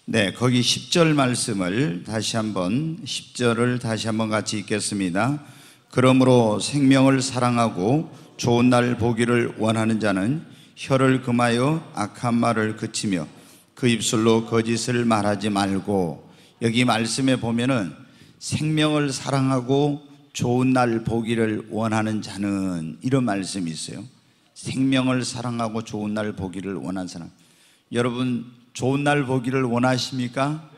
네, 거기 10절 말씀을 다시 한번 10절을 다시 한번 같이 읽겠습니다. 그러므로 생명을 사랑하고 좋은 날 보기를 원하는 자는 혀를 금하여 악한 말을 그치며 그 입술로 거짓을 말하지 말고, 여기 말씀에 보면은 생명을 사랑하고 좋은 날 보기를 원하는 자는, 이런 말씀이 있어요. 생명을 사랑하고 좋은 날 보기를 원하는 사람. 여러분 좋은 날 보기를 원하십니까?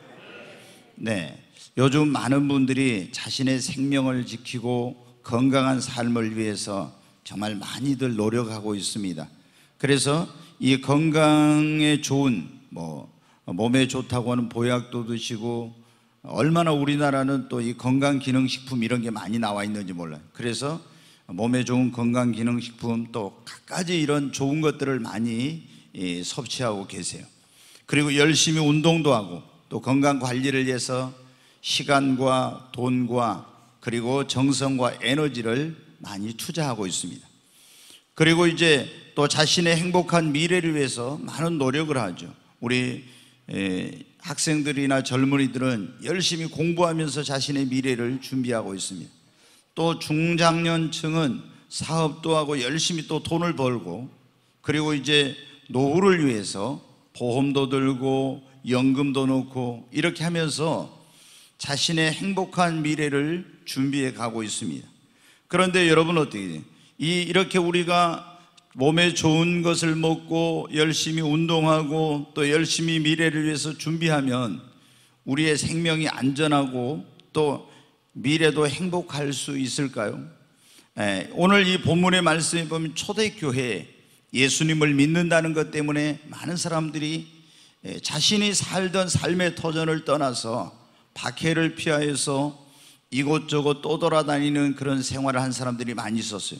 네. 요즘 많은 분들이 자신의 생명을 지키고 건강한 삶을 위해서 정말 많이들 노력하고 있습니다. 그래서 이 건강에 좋은 몸에 좋다고 하는 보약도 드시고, 얼마나 우리나라는 또 이 건강기능식품 이런 게 많이 나와 있는지 몰라요. 그래서 몸에 좋은 건강기능식품 또 갖가지 이런 좋은 것들을 많이 섭취하고 계세요. 그리고 열심히 운동도 하고 또 건강관리를 위해서 시간과 돈과 그리고 정성과 에너지를 많이 투자하고 있습니다. 그리고 이제 또 자신의 행복한 미래를 위해서 많은 노력을 하죠. 우리 학생들이나 젊은이들은 열심히 공부하면서 자신의 미래를 준비하고 있습니다. 또 중장년층은 사업도 하고 열심히 또 돈을 벌고, 그리고 이제 노후를 위해서 보험도 들고 연금도 넣고 이렇게 하면서 자신의 행복한 미래를 준비해 가고 있습니다. 그런데 여러분 어떻게 돼요? 이렇게 우리가 몸에 좋은 것을 먹고 열심히 운동하고 또 열심히 미래를 위해서 준비하면 우리의 생명이 안전하고 또 미래도 행복할 수 있을까요? 오늘 이 본문의 말씀에 보면 초대교회, 예수님을 믿는다는 것 때문에 많은 사람들이 자신이 살던 삶의 터전을 떠나서 박해를 피하여서 이곳저곳 떠돌아다니는 그런 생활을 한 사람들이 많이 있었어요.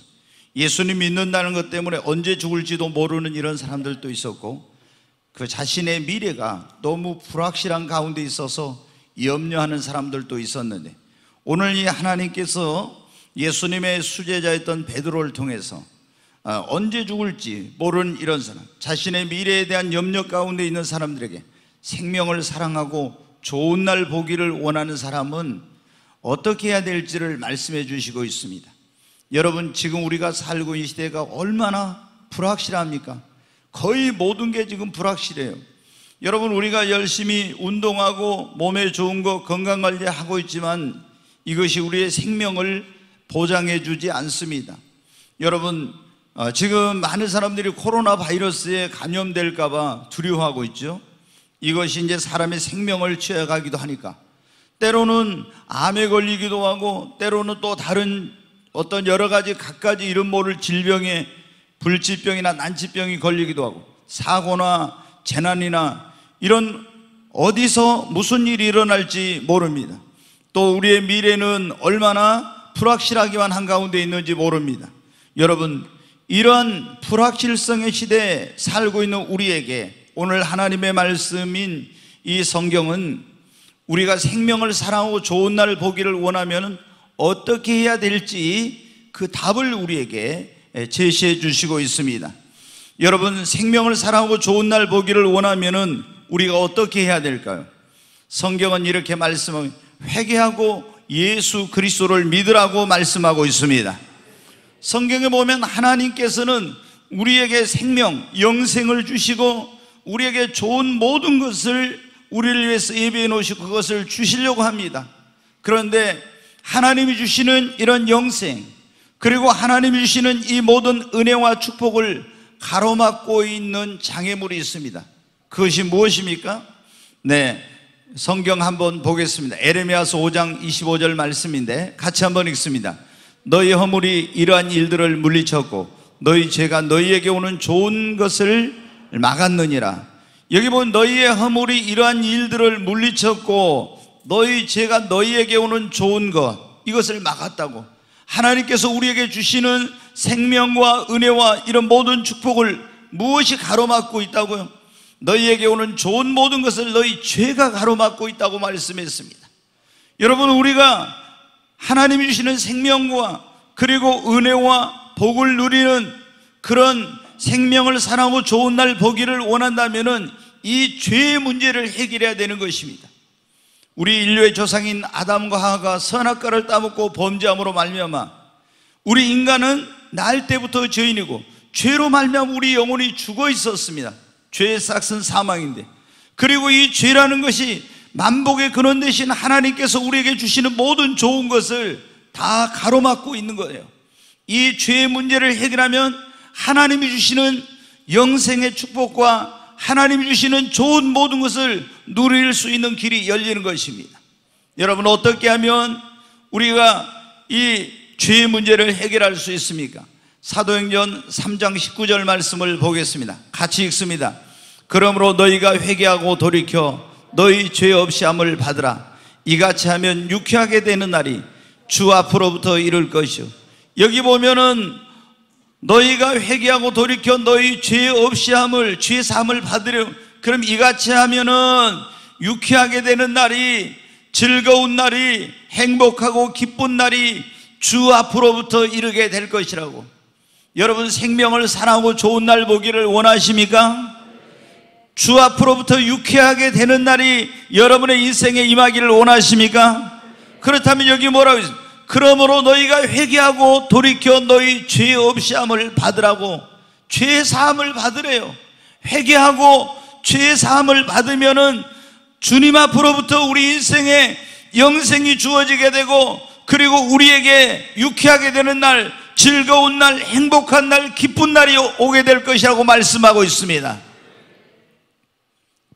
예수님 믿는다는 것 때문에 언제 죽을지도 모르는 이런 사람들도 있었고, 그 자신의 미래가 너무 불확실한 가운데 있어서 염려하는 사람들도 있었는데, 오늘 이 하나님께서 예수님의 수제자였던 베드로를 통해서 언제 죽을지 모르는 이런 사람, 자신의 미래에 대한 염려 가운데 있는 사람들에게 생명을 사랑하고 좋은 날 보기를 원하는 사람은 어떻게 해야 될지를 말씀해 주시고 있습니다. 여러분, 지금 우리가 살고 있는 시대가 얼마나 불확실합니까? 거의 모든 게 지금 불확실해요. 여러분, 우리가 열심히 운동하고 몸에 좋은 거 건강관리하고 있지만 이것이 우리의 생명을 보장해 주지 않습니다. 여러분, 지금 많은 사람들이 코로나 바이러스에 감염될까 봐 두려워하고 있죠. 이것이 이제 사람의 생명을 취해가기도 하니까 때로는 암에 걸리기도 하고, 때로는 또 다른 어떤 여러 가지 갖가지 이름 모를 질병에, 불치병이나 난치병이 걸리기도 하고, 사고나 재난이나 이런 어디서 무슨 일이 일어날지 모릅니다. 또 우리의 미래는 얼마나 불확실하기만 한가운데 있는지 모릅니다. 여러분, 이런 불확실성의 시대에 살고 있는 우리에게 오늘 하나님의 말씀인 이 성경은 우리가 생명을 사랑하고 좋은 날 보기를 원하면 어떻게 해야 될지 그 답을 우리에게 제시해 주시고 있습니다. 여러분, 생명을 사랑하고 좋은 날 보기를 원하면 우리가 어떻게 해야 될까요? 성경은 이렇게 말씀하고, 회개하고 예수 그리스도를 믿으라고 말씀하고 있습니다. 성경에 보면 하나님께서는 우리에게 생명, 영생을 주시고 우리에게 좋은 모든 것을 우리를 위해서 예비해 놓으시고 그것을 주시려고 합니다. 그런데 하나님이 주시는 이런 영생, 그리고 하나님이 주시는 이 모든 은혜와 축복을 가로막고 있는 장애물이 있습니다. 그것이 무엇입니까? 네, 성경 한번 보겠습니다. 에레미야서 5장 25절 말씀인데 같이 한번 읽습니다. 너희 허물이 이러한 일들을 물리쳤고 너희 죄가 너희에게 오는 좋은 것을 막았느니라. 여기 보면 너희의 허물이 이러한 일들을 물리쳤고 너희 죄가 너희에게 오는 좋은 것, 이것을 막았다고. 하나님께서 우리에게 주시는 생명과 은혜와 이런 모든 축복을 무엇이 가로막고 있다고요? 너희에게 오는 좋은 모든 것을 너희 죄가 가로막고 있다고 말씀했습니다. 여러분, 우리가 하나님이 주시는 생명과 그리고 은혜와 복을 누리는 그런 생명을 사랑하고 좋은 날 보기를 원한다면은 이 죄의 문제를 해결해야 되는 것입니다. 우리 인류의 조상인 아담과 하와가 선악과를 따먹고 범죄함으로 말미암아 우리 인간은 날 때부터 죄인이고 죄로 말미암아 우리 영혼이 죽어 있었습니다. 죄의 싹은 사망인데, 그리고 이 죄라는 것이 만복의 근원 되신 하나님께서 우리에게 주시는 모든 좋은 것을 다 가로막고 있는 거예요. 이 죄의 문제를 해결하면 하나님이 주시는 영생의 축복과 하나님이 주시는 좋은 모든 것을 누릴 수 있는 길이 열리는 것입니다. 여러분, 어떻게 하면 우리가 이 죄의 문제를 해결할 수 있습니까? 사도행전 3장 19절 말씀을 보겠습니다. 같이 읽습니다. 그러므로 너희가 회개하고 돌이켜 너희 죄 없이 함을 받으라. 이같이 하면 유쾌하게 되는 날이 주 앞으로부터 이를 것이요. 여기 보면은 너희가 회개하고 돌이켜 너희 죄 없이 함을, 죄 사함을 받으려, 그럼 이같이 하면은 유쾌하게 되는 날이, 즐거운 날이, 행복하고 기쁜 날이 주 앞으로부터 이르게 될 것이라고. 여러분, 생명을 사랑하고 좋은 날 보기를 원하십니까? 주 앞으로부터 유쾌하게 되는 날이 여러분의 인생에 임하기를 원하십니까? 그렇다면 여기 뭐라고 있어요? 그러므로 너희가 회개하고 돌이켜 너희 죄 없이 함을 받으라고. 죄 사함을 받으래요. 회개하고 죄 사함을 받으면은 주님 앞으로부터 우리 인생에 영생이 주어지게 되고, 그리고 우리에게 유쾌하게 되는 날, 즐거운 날, 행복한 날, 기쁜 날이 오게 될 것이라고 말씀하고 있습니다.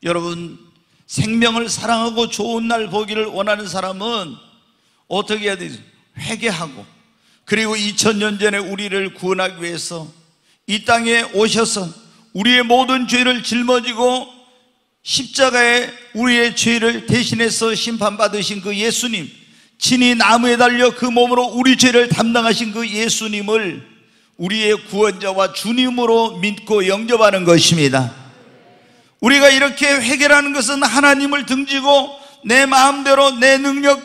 여러분, 생명을 사랑하고 좋은 날 보기를 원하는 사람은 어떻게 해야 되죠? 회개하고, 그리고 2000년 전에 우리를 구원하기 위해서 이 땅에 오셔서 우리의 모든 죄를 짊어지고 십자가에 우리의 죄를 대신해서 심판받으신 그 예수님, 친히 나무에 달려 그 몸으로 우리 죄를 담당하신 그 예수님을 우리의 구원자와 주님으로 믿고 영접하는 것입니다. 우리가 이렇게 회개라는 것은 하나님을 등지고 내 마음대로 내 능력,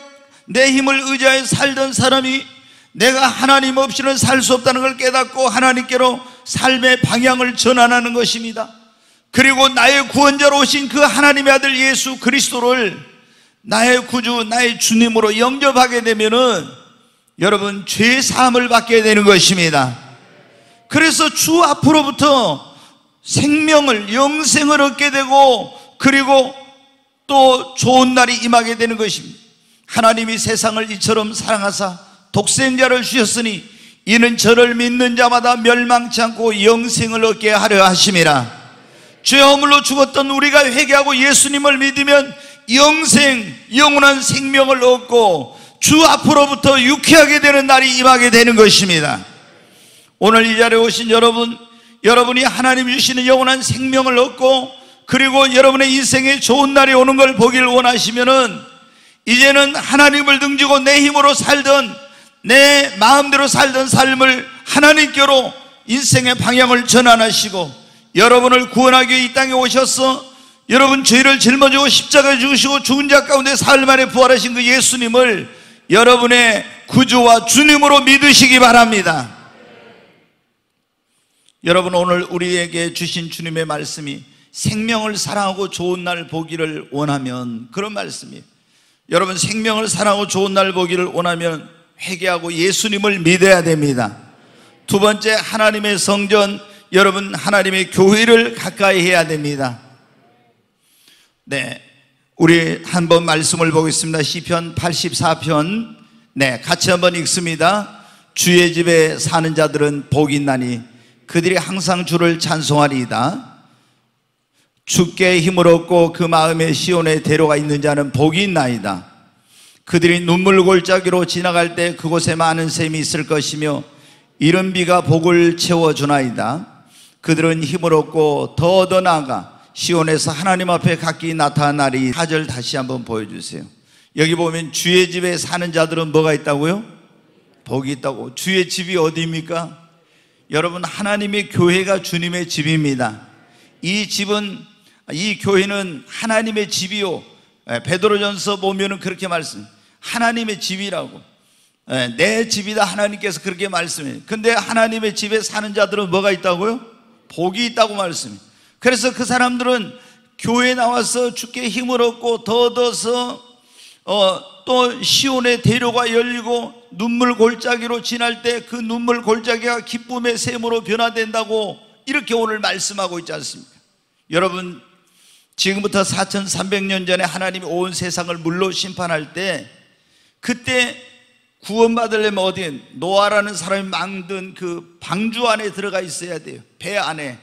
내 힘을 의지하여 살던 사람이 내가 하나님 없이는 살 수 없다는 걸 깨닫고 하나님께로 삶의 방향을 전환하는 것입니다. 그리고 나의 구원자로 오신 그 하나님의 아들 예수 그리스도를 나의 구주, 나의 주님으로 영접하게 되면은 여러분, 죄 사함을 받게 되는 것입니다. 그래서 주 앞으로부터 생명을, 영생을 얻게 되고, 그리고 또 좋은 날이 임하게 되는 것입니다. 하나님이 세상을 이처럼 사랑하사 독생자를 주셨으니 이는 저를 믿는 자마다 멸망치 않고 영생을 얻게 하려 하심이라. 죄 허물로 죽었던 우리가 회개하고 예수님을 믿으면 영생, 영원한 생명을 얻고 주 앞으로부터 유쾌하게 되는 날이 임하게 되는 것입니다. 오늘 이 자리에 오신 여러분, 여러분이 하나님이 주시는 영원한 생명을 얻고, 그리고 여러분의 인생에 좋은 날이 오는 걸 보기를 원하시면은 이제는 하나님을 등지고 내 힘으로 살던, 내 마음대로 살던 삶을 하나님께로 인생의 방향을 전환하시고, 여러분을 구원하기 위해 이 땅에 오셔서 여러분 죄를 짊어지고 십자가에 죽으시고 죽은 자 가운데 사흘 만에 부활하신 그 예수님을 여러분의 구주와 주님으로 믿으시기 바랍니다. 여러분, 오늘 우리에게 주신 주님의 말씀이 생명을 사랑하고 좋은 날 보기를 원하면, 그런 말씀이에요. 여러분, 생명을 사랑하고 좋은 날 보기를 원하면 회개하고 예수님을 믿어야 됩니다. 두 번째, 하나님의 성전, 여러분 하나님의 교회를 가까이 해야 됩니다. 네, 우리 한번 말씀을 보겠습니다. 시편 84편, 네, 같이 한번 읽습니다. 주의 집에 사는 자들은 복이 있나니 그들이 항상 주를 찬송하리이다. 주께 힘을 얻고 그 마음에 시온의 대로가 있는 자는 복이 있나이다. 그들이 눈물 골짜기로 지나갈 때 그곳에 많은 샘이 있을 것이며 이른 비가 복을 채워주나이다. 그들은 힘을 얻고 더 나아가 시온에서 하나님 앞에 각기 나타나리. 4절 다시 한번 보여주세요. 여기 보면 주의 집에 사는 자들은 뭐가 있다고요? 복이 있다고. 주의 집이 어디입니까? 여러분, 하나님의 교회가 주님의 집입니다. 이 집은, 이 교회는 하나님의 집이요. 베드로전서 보면은 그렇게 말씀, 하나님의 집이라고. 내 집이다, 하나님께서 그렇게 말씀해요. 근데 하나님의 집에 사는 자들은 뭐가 있다고요? 복이 있다고 말씀해요. 그래서 그 사람들은 교회에 나와서 주께 힘을 얻고 더 얻어서 또 시온의 대로가 열리고 눈물 골짜기로 지날 때 그 눈물 골짜기가 기쁨의 샘으로 변화된다고 이렇게 오늘 말씀하고 있지 않습니까? 여러분, 지금부터 4300년 전에 하나님이 온 세상을 물로 심판할 때, 그때 구원받으려면 어디에 노아라는 사람이 만든 그 방주 안에 들어가 있어야 돼요. 배 안에.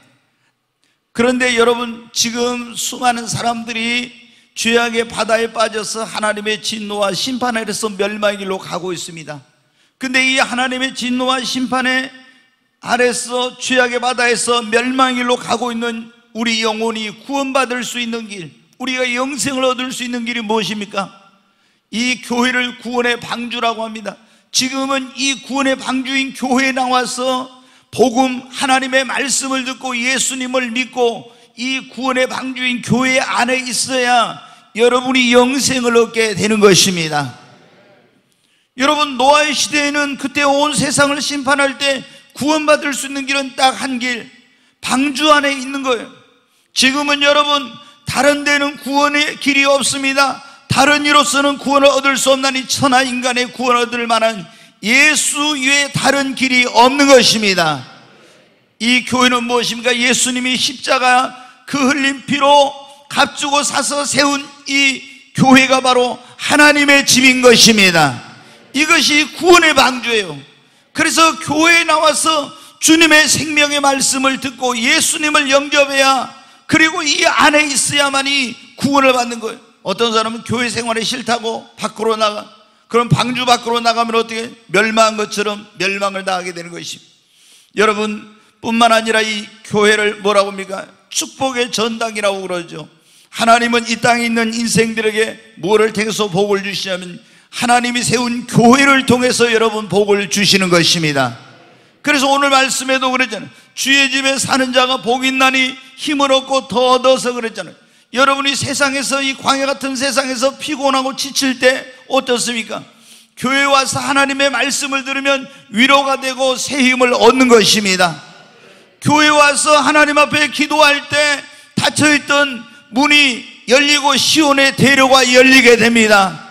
그런데 여러분, 지금 수많은 사람들이 죄악의 바다에 빠져서 하나님의 진노와 심판 아래서 멸망의 길로 가고 있습니다. 근데 이 하나님의 진노와 심판의 아래서 죄악의 바다에서 멸망의 길로 가고 있는 우리 영혼이 구원받을 수 있는 길, 우리가 영생을 얻을 수 있는 길이 무엇입니까? 이 교회를 구원의 방주라고 합니다. 지금은 이 구원의 방주인 교회에 나와서 복음, 하나님의 말씀을 듣고 예수님을 믿고 이 구원의 방주인 교회 안에 있어야 여러분이 영생을 얻게 되는 것입니다. 여러분, 노아의 시대에는 그때 온 세상을 심판할 때 구원받을 수 있는 길은 딱 한 길, 방주 안에 있는 거예요. 지금은 여러분, 다른 데는 구원의 길이 없습니다. 다른 이로서는 구원을 얻을 수 없나니 천하 인간의 구원을 얻을 만한 예수 외에 다른 길이 없는 것입니다. 이 교회는 무엇입니까? 예수님이 십자가 그 흘린 피로 값주고 사서 세운 이 교회가 바로 하나님의 집인 것입니다. 이것이 구원의 방주예요. 그래서 교회에 나와서 주님의 생명의 말씀을 듣고 예수님을 영접해야, 그리고 이 안에 있어야만이 구원을 받는 거예요. 어떤 사람은 교회 생활이 싫다고 밖으로 나가, 그럼 방주 밖으로 나가면 어떻게 멸망한 것처럼 멸망을 당하게 되는 것입니다. 여러분, 뿐만 아니라 이 교회를 뭐라고 합니까? 축복의 전당이라고 그러죠. 하나님은 이 땅에 있는 인생들에게 뭐를 통해서 복을 주시냐면 하나님이 세운 교회를 통해서 여러분 복을 주시는 것입니다. 그래서 오늘 말씀에도 그랬잖아요. 주의 집에 사는 자가 복 있나니 힘을 얻고 더 얻어서 그랬잖아요. 여러분이 세상에서, 이 광야 같은 세상에서 피곤하고 지칠 때 어떻습니까? 교회에 와서 하나님의 말씀을 들으면 위로가 되고 새 힘을 얻는 것입니다. 교회에 와서 하나님 앞에 기도할 때 닫혀있던 문이 열리고 시온의 대로가 열리게 됩니다.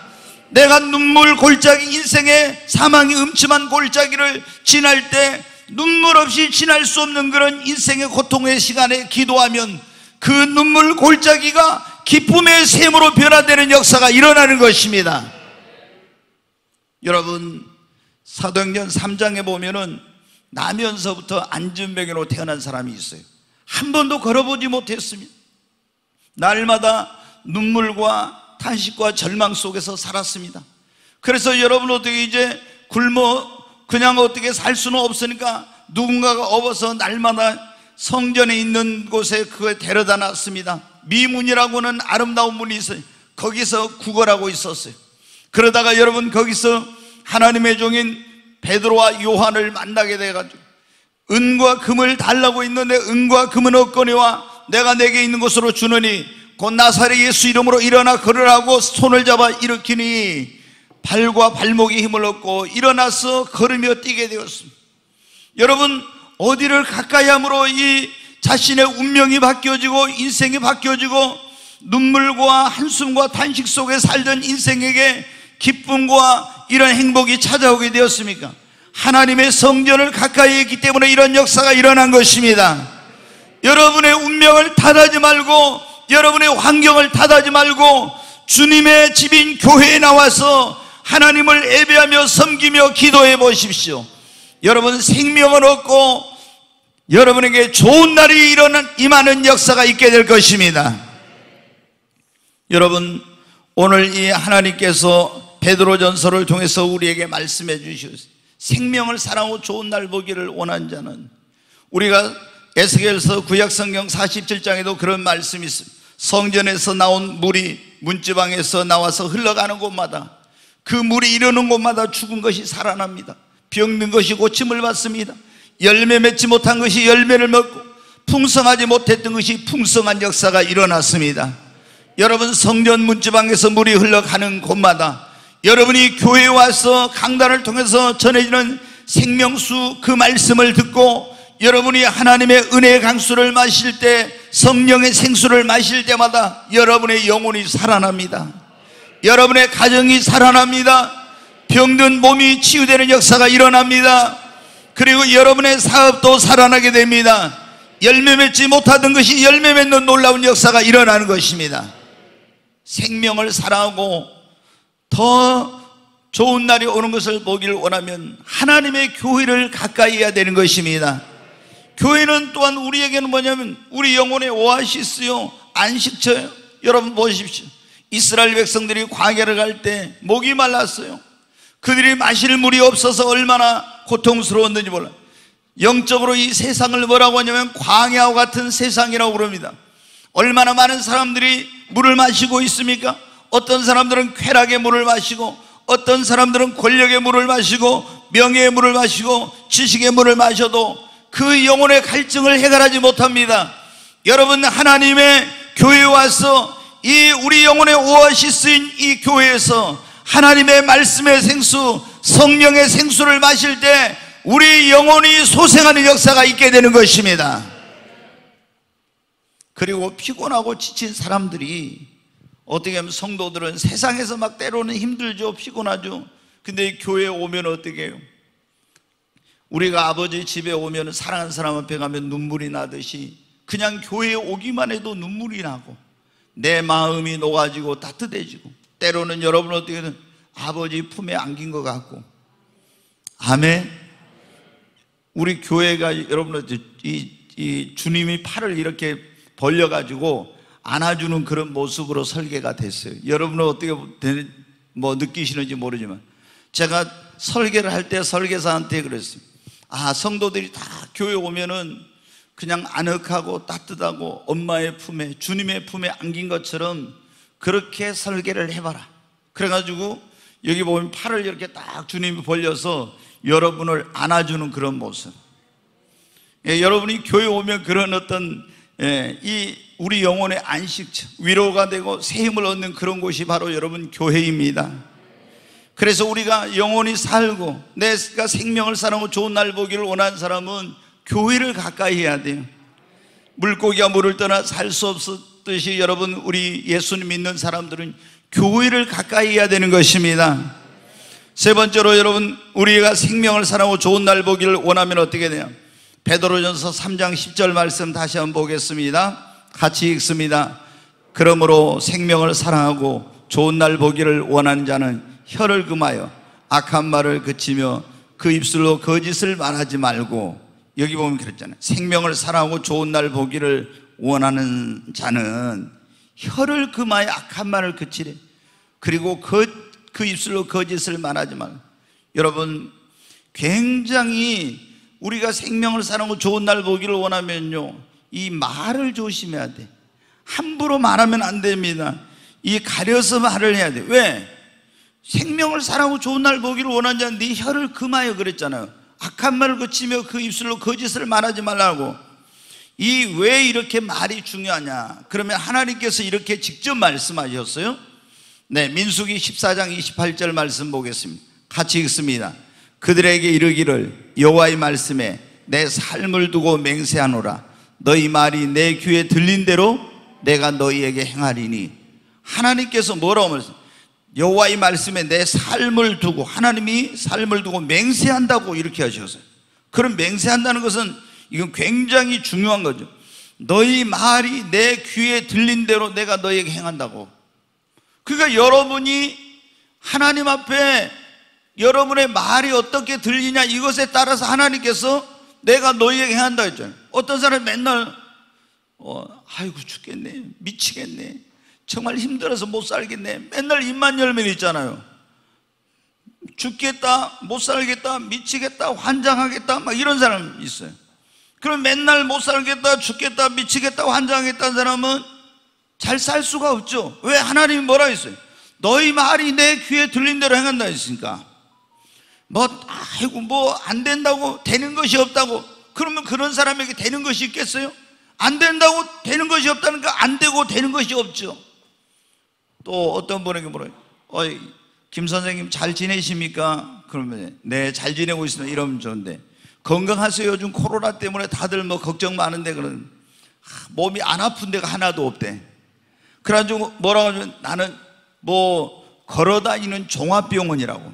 내가 눈물 골짜기, 인생의 사망이 음침한 골짜기를 지날 때 눈물 없이 지날 수 없는 그런 인생의 고통의 시간에 기도하면 그 눈물 골짜기가 기쁨의 샘으로 변화되는 역사가 일어나는 것입니다. 여러분, 사도행전 3장에 보면은 나면서부터 안전병으로 태어난 사람이 있어요. 한 번도 걸어보지 못했습니다. 날마다 눈물과 탄식과 절망 속에서 살았습니다. 그래서 여러분, 어떻게 이제 굶어 그냥 어떻게 살 수는 없으니까 누군가가 업어서 날마다 성전에 있는 곳에 그걸 데려다 놨습니다. 미문이라고는 아름다운 문이 있어요. 거기서 구걸하고 있었어요. 그러다가 여러분, 거기서 하나님의 종인 베드로와 요한을 만나게 돼가지고 은과 금을 달라고 있는데 은과 금은 없거니와 내가 내게 있는 것으로 주느니 곧 나사렛 예수 이름으로 일어나 걸으라고 손을 잡아 일으키니 발과 발목에 힘을 얻고 일어나서 걸으며 뛰게 되었습니다. 여러분, 어디를 가까이 함으로 이 자신의 운명이 바뀌어지고 인생이 바뀌어지고 눈물과 한숨과 탄식 속에 살던 인생에게 기쁨과 이런 행복이 찾아오게 되었습니까? 하나님의 성전을 가까이 했기 때문에 이런 역사가 일어난 것입니다. 여러분의 운명을 탓하지 말고, 여러분의 환경을 탓하지 말고 주님의 집인 교회에 나와서 하나님을 예배하며 섬기며 기도해 보십시오. 여러분, 생명을 얻고 여러분에게 좋은 날이 임하는 역사가 있게 될 것입니다. 여러분, 오늘 이 하나님께서 베드로전서를 통해서 우리에게 말씀해 주셨어요. 생명을 사랑하고 좋은 날 보기를 원하는 자는, 우리가 에스겔서 구약성경 47장에도 그런 말씀이 있습니다. 성전에서 나온 물이 문지방에서 나와서 흘러가는 곳마다, 그 물이 이르는 곳마다 죽은 것이 살아납니다. 병든 것이 고침을 받습니다. 열매 맺지 못한 것이 열매를 먹고 풍성하지 못했던 것이 풍성한 역사가 일어났습니다. 여러분, 성전 문지방에서 물이 흘러가는 곳마다 여러분이 교회에 와서 강단을 통해서 전해지는 생명수 그 말씀을 듣고 여러분이 하나님의 은혜의 강수를 마실 때 성령의 생수를 마실 때마다 여러분의 영혼이 살아납니다. 여러분의 가정이 살아납니다. 병든 몸이 치유되는 역사가 일어납니다. 그리고 여러분의 사업도 살아나게 됩니다. 열매 맺지 못하던 것이 열매 맺는 놀라운 역사가 일어나는 것입니다. 생명을 사랑하고 더 좋은 날이 오는 것을 보기를 원하면 하나님의 교회를 가까이 해야 되는 것입니다. 교회는 또한 우리에게는 뭐냐면 우리 영혼의 오아시스요, 안식처요. 여러분 보십시오. 이스라엘 백성들이 광야를 갈 때 목이 말랐어요. 그들이 마실 물이 없어서 얼마나 고통스러웠는지 몰라요. 영적으로 이 세상을 뭐라고 하냐면 광야와 같은 세상이라고 그럽니다. 얼마나 많은 사람들이 물을 마시고 있습니까? 어떤 사람들은 쾌락의 물을 마시고, 어떤 사람들은 권력의 물을 마시고, 명예의 물을 마시고, 지식의 물을 마셔도 그 영혼의 갈증을 해결하지 못합니다. 여러분, 하나님의 교회에 와서 이 우리 영혼의 오아시스인 이 교회에서 하나님의 말씀의 생수, 성령의 생수를 마실 때 우리 영혼이 소생하는 역사가 있게 되는 것입니다. 그리고 피곤하고 지친 사람들이, 어떻게 하면 성도들은 세상에서 막 때로는 힘들죠, 피곤하죠. 근데 교회에 오면 어떻게 해요? 우리가 아버지 집에 오면 사랑하는 사람 앞에 가면 눈물이 나듯이 그냥 교회에 오기만 해도 눈물이 나고 내 마음이 녹아지고 따뜻해지고, 때로는 여러분 어떻게 든 아버지 품에 안긴 것 같고. 아멘. 우리 교회가 여러분 이 주님이 팔을 이렇게 벌려가지고 안아주는 그런 모습으로 설계가 됐어요. 여러분은 어떻게 느끼시는지 모르지만 제가 설계를 할 때 설계사한테 그랬어요. 성도들이 다 교회 오면은 그냥 아늑하고 따뜻하고 엄마의 품에, 주님의 품에 안긴 것처럼 그렇게 설계를 해봐라. 그래가지고 여기 보면 팔을 이렇게 딱 주님이 벌려서 여러분을 안아주는 그런 모습. 여러분이 교회 오면 그런 어떤 이 우리 영혼의 안식처, 위로가 되고 새 힘을 얻는 그런 곳이 바로 여러분 교회입니다. 그래서 우리가 영혼이 살고 내가 생명을 사랑하고 좋은 날 보기를 원하는 사람은 교회를 가까이 해야 돼요. 물고기가 물을 떠나 살 수 없었듯이 여러분, 우리 예수님 믿는 사람들은 교회를 가까이 해야 되는 것입니다. 세 번째로 여러분, 우리가 생명을 사랑하고 좋은 날 보기를 원하면 어떻게 돼요? 베드로전서 3장 10절 말씀 다시 한번 보겠습니다. 같이 읽습니다. 그러므로 생명을 사랑하고 좋은 날 보기를 원하는 자는 혀를 금하여 악한 말을 그치며 그 입술로 거짓을 말하지 말고, 여기 보면 그랬잖아요. 생명을 사랑하고 좋은 날 보기를 원하는 자는 혀를 금하여 악한 말을 그치래. 그리고 그 입술로 거짓을 말하지 말고. 여러분, 굉장히 우리가 생명을 사랑하고 좋은 날 보기를 원하면요, 이 말을 조심해야 돼. 함부로 말하면 안 됩니다. 이 가려서 말을 해야 돼. 왜? 생명을 사랑하고 좋은 날 보기를 원하는 자는 네 혀를 금하여 그랬잖아요. 악한 말을 그치며 그 입술로 거짓을 말하지 말라고. 왜 이렇게 말이 중요하냐? 그러면 하나님께서 이렇게 직접 말씀하셨어요. 네, 민수기 14장 28절 말씀 보겠습니다. 같이 읽습니다. 그들에게 이르기를 여호와의 말씀에 내 삶을 두고 맹세하노라. 너희 말이 내 귀에 들린 대로 내가 너희에게 행하리니. 하나님께서 뭐라고 말씀하셨어요? 여호와의 말씀에 내 삶을 두고, 하나님이 삶을 두고 맹세한다고 이렇게 하셨어요. 그럼 맹세한다는 것은 이건 굉장히 중요한 거죠. 너희 말이 내 귀에 들린 대로 내가 너희에게 행한다고. 그러니까 여러분이 하나님 앞에 여러분의 말이 어떻게 들리냐, 이것에 따라서 하나님께서 내가 너희에게 행한다 했잖아요. 어떤 사람이 맨날 아이고 죽겠네, 미치겠네, 정말 힘들어서 못 살겠네, 맨날 입만 열면 있잖아요. 죽겠다, 못 살겠다, 미치겠다, 환장하겠다, 막 이런 사람 있어요. 그럼 맨날 못 살겠다, 죽겠다, 미치겠다, 환장하겠다는 사람은 잘 살 수가 없죠. 왜? 하나님이 뭐라 했어요? 너희 말이 내 귀에 들린 대로 행한다 했으니까. 안 된다고, 되는 것이 없다고. 그러면 그런 사람에게 되는 것이 있겠어요? 안 된다고 되는 것이 없다니까 안 되고 되는 것이 없죠. 또 어떤 분에게 물어요. 김 선생님 잘 지내십니까? 그러면 네, 잘 지내고 있습니다. 이러면 좋은데, 건강하세요? 요즘 코로나 때문에 다들 걱정 많은데. 그런 몸이 안 아픈 데가 하나도 없대. 그래가지고 뭐라고 하면 나는 뭐 걸어다니는 종합병원이라고.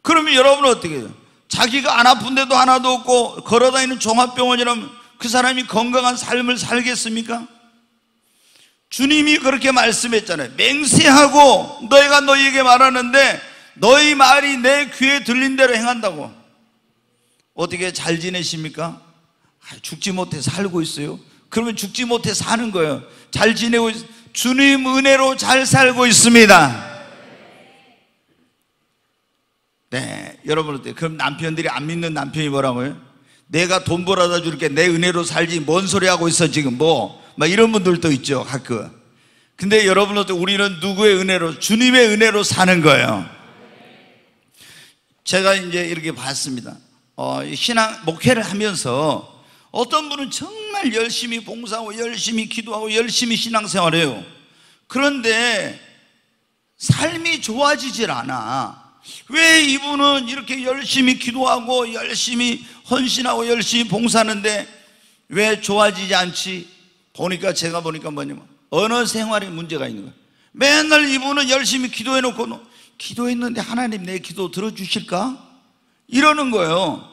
그러면 여러분은 어떻게 해요? 자기가 안 아픈 데도 하나도 없고 걸어다니는 종합병원이라면 그 사람이 건강한 삶을 살겠습니까? 주님이 그렇게 말씀했잖아요. 맹세하고 너희가 너희에게 말하는데 너희 말이 내 귀에 들린 대로 행한다고. 어떻게 잘 지내십니까? 죽지 못해 살고 있어요. 그러면 죽지 못해 사는 거예요. 잘 지내고 주님 은혜로 잘 살고 있습니다. 네, 여러분 어때요? 그럼 남편들이 안 믿는 남편이 뭐라고요? 내가 돈 벌어다 줄게, 내 은혜로 살지 뭔 소리 하고 있어 지금 막 이런 분들도 있죠 가끔. 근데 여러분 어때요? 우리는 누구의 은혜로? 주님의 은혜로 사는 거예요. 제가 이제 이렇게 봤습니다. 신앙 목회를 하면서 어떤 분은 정말 열심히 봉사하고 열심히 기도하고 열심히 신앙생활해요. 그런데 삶이 좋아지질 않아. 왜 이분은 이렇게 열심히 기도하고 열심히 헌신하고 열심히 봉사하는데 왜 좋아지지 않지? 제가 보니까 뭐냐면 언어 생활에 문제가 있는 거예요. 맨날 이분은 열심히 기도해놓고 기도했는데 하나님 내 기도 들어주실까? 이러는 거예요.